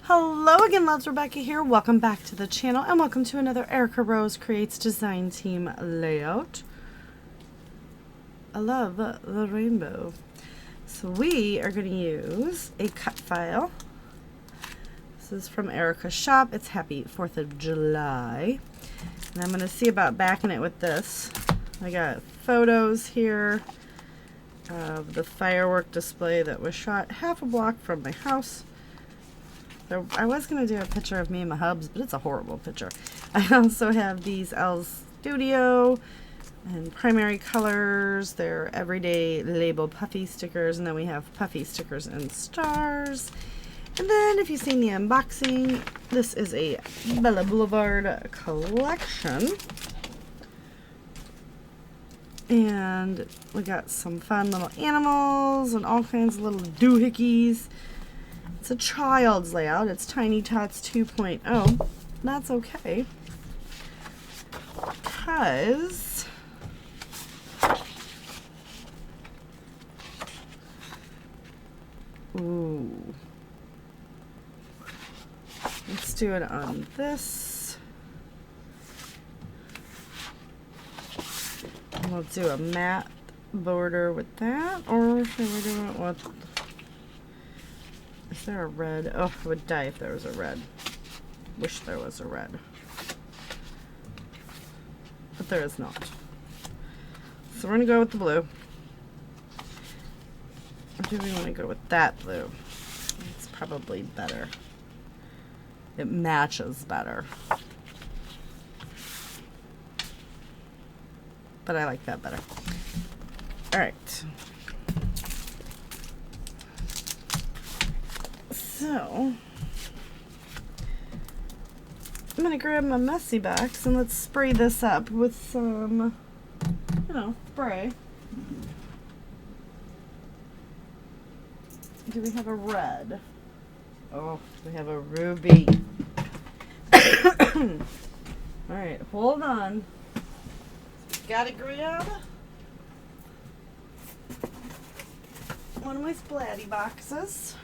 Hello again, loves. Rebecca here. Welcome back to the channel and welcome to another Erica Rose Creates Design Team layout. I love the rainbow. So we are going to use a cut file. This is from Erica's shop. It's Happy 4th of July. And I'm going to see about backing it with this. I got photos here of the firework display that was shot half a block from my house. So I was going to do a picture of me and my hubs, but it's a horrible picture. I also have these Elle Studio and primary colors. They're everyday label puffy stickers, and then we have puffy stickers and stars. And then if you've seen the unboxing, this is a Bella Boulevard collection. And we got some fun little animals and all kinds of little doohickeys. It's a child's layout. It's Tiny Tots 2.0. That's okay. Because let's do it on this. And we'll do a matte border with that, or should we do it with... Is there a red? Oh, I would die if there was a red. Wish there was a red. But there is not. So we're going to go with the blue. Or do we want to go with that blue? It's probably better. It matches better. But I like that better. Alright. So, I'm going to grab my messy box and let's spray this up with some, spray. Do we have a red? Oh, we have a ruby. Alright, hold on. Gotta grab one of my splatty boxes.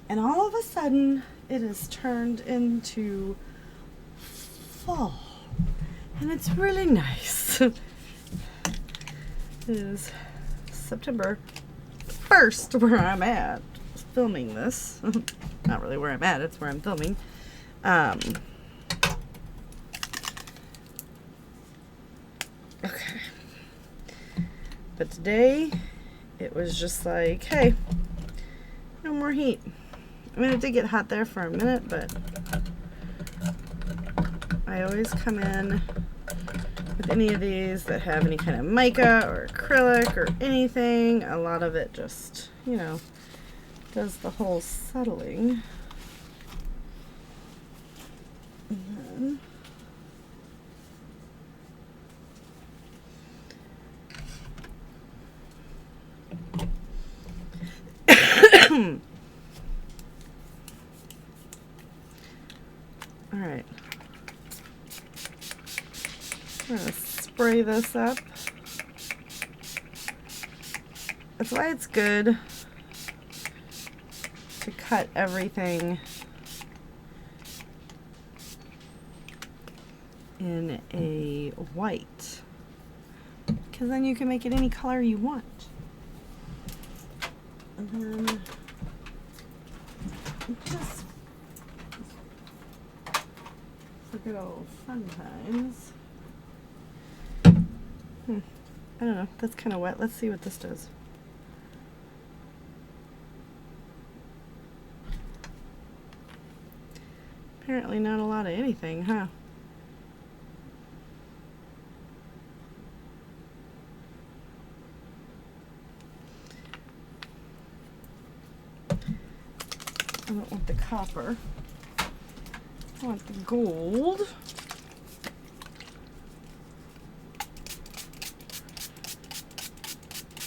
And all of a sudden, it has turned into fall. And it's really nice. It is September 1st where I'm at filming this. Not really where I'm at, it's where I'm filming. Okay. But today, it was just like, hey, no more heat. I mean, it did get hot there for a minute, but I always come in with any of these that have any kind of mica or acrylic or anything. A lot of it just, does the whole settling. And then Alright, I'm going to spray this up. That's why it's good to cut everything in a white, because then you can make it any color you want. And then just good old fun times. I don't know. That's kind of wet. Let's see what this does. Apparently not a lot of anything, huh? I don't want the copper. I want the gold.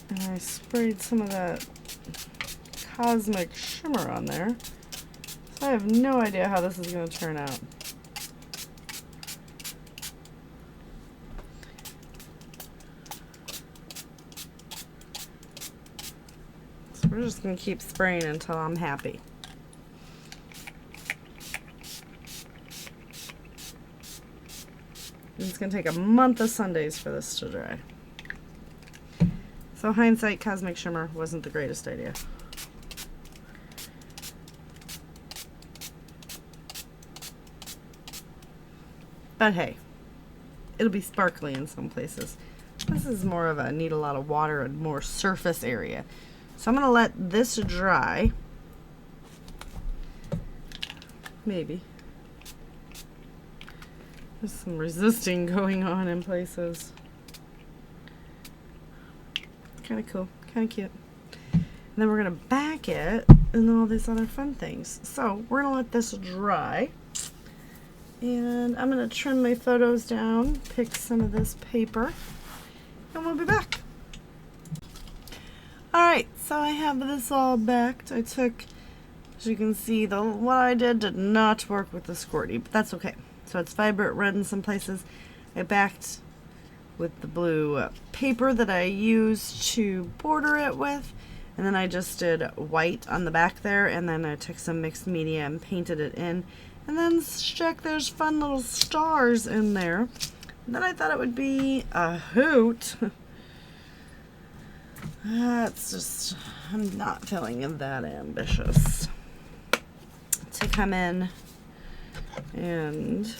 And I sprayed some of that cosmic shimmer on there. So I have no idea how this is going to turn out. We're just going to keep spraying until I'm happy. It's going to take a month of Sundays for this to dry. So hindsight, Cosmic Shimmer wasn't the greatest idea. But hey, it'll be sparkly in some places. This is more of a need a lot of water and more surface area. So I'm going to let this dry. Maybe. There's some resisting going on in places. Kind of cool, kind of cute. And then we're going to back it and all these other fun things. So we're going to let this dry. And I'm going to trim my photos down, pick some of this paper, and we'll be back. Alright, so I have this all backed. I took, as you can see, what I did not work with the Squirty, but that's okay. So it's vibrant red in some places. I backed with the blue paper that I used to border it with, and then I just did white on the back there, and then I took some mixed media and painted it in. And then check, there's fun little stars in there. And then I thought it would be a hoot. That's just, I'm not feeling that ambitious to come in and,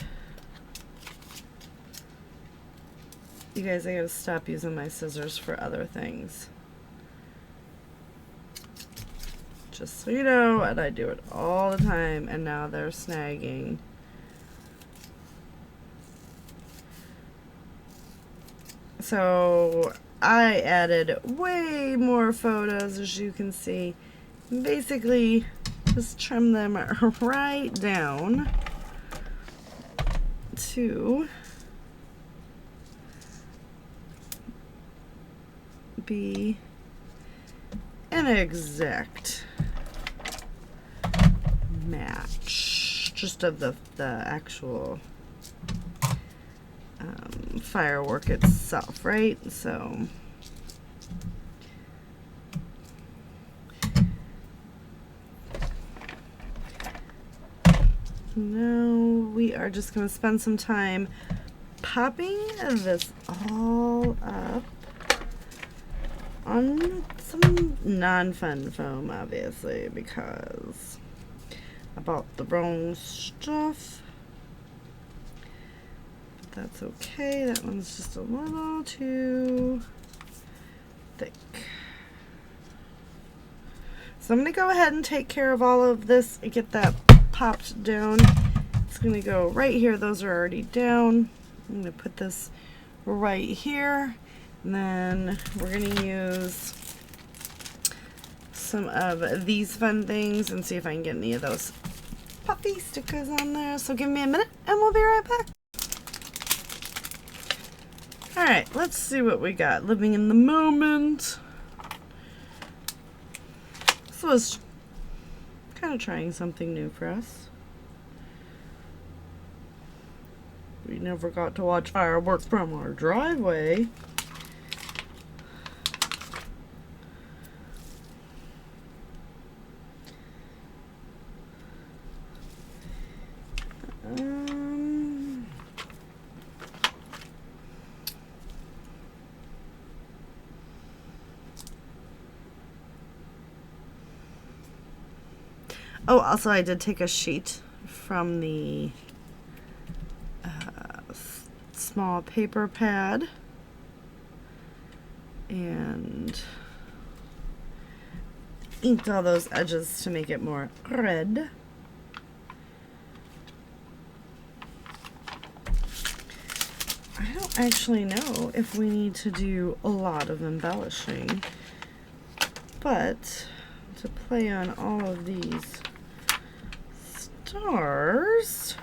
you guys, I gotta stop using my scissors for other things. Just so you know, and I do it all the time, and now they're snagging. So I added way more photos, as you can see. Basically, just trim them right down to be an exact match, just of the actual firework itself, right? So now we are just going to spend some time popping this all up on some non-fun foam, obviously, because I bought the wrong stuff. But that's okay. That one's just a little too thick. So I'm going to go ahead and take care of all of this and get that popped down. It's going to go right here. Those are already down. I'm going to put this right here. And then we're going to use some of these fun things and see if I can get any of those puppy stickers on there. So give me a minute and we'll be right back. Alright, let's see what we got. Living in the moment. This was kind of trying something new for us. We never got to watch fireworks from our driveway. Oh, also I did take a sheet from the small paper pad and inked all those edges to make it more red. I don't actually know if we need to do a lot of embellishing, but to play on all of these stars,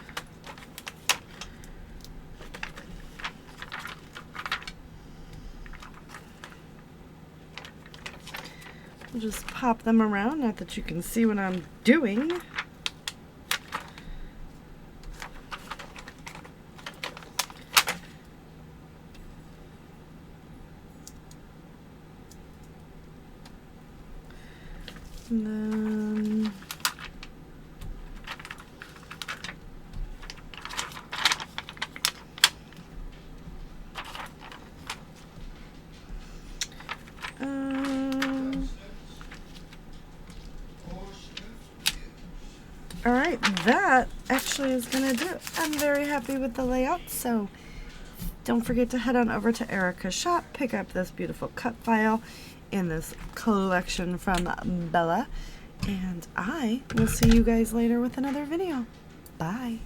I'll just pop them around, not that you can see what I'm doing. And then all right, that actually is gonna do it. I'm very happy with the layout, so don't forget to head on over to Erica's shop, pick up this beautiful cut file in this collection from Bella, and I will see you guys later with another video. Bye.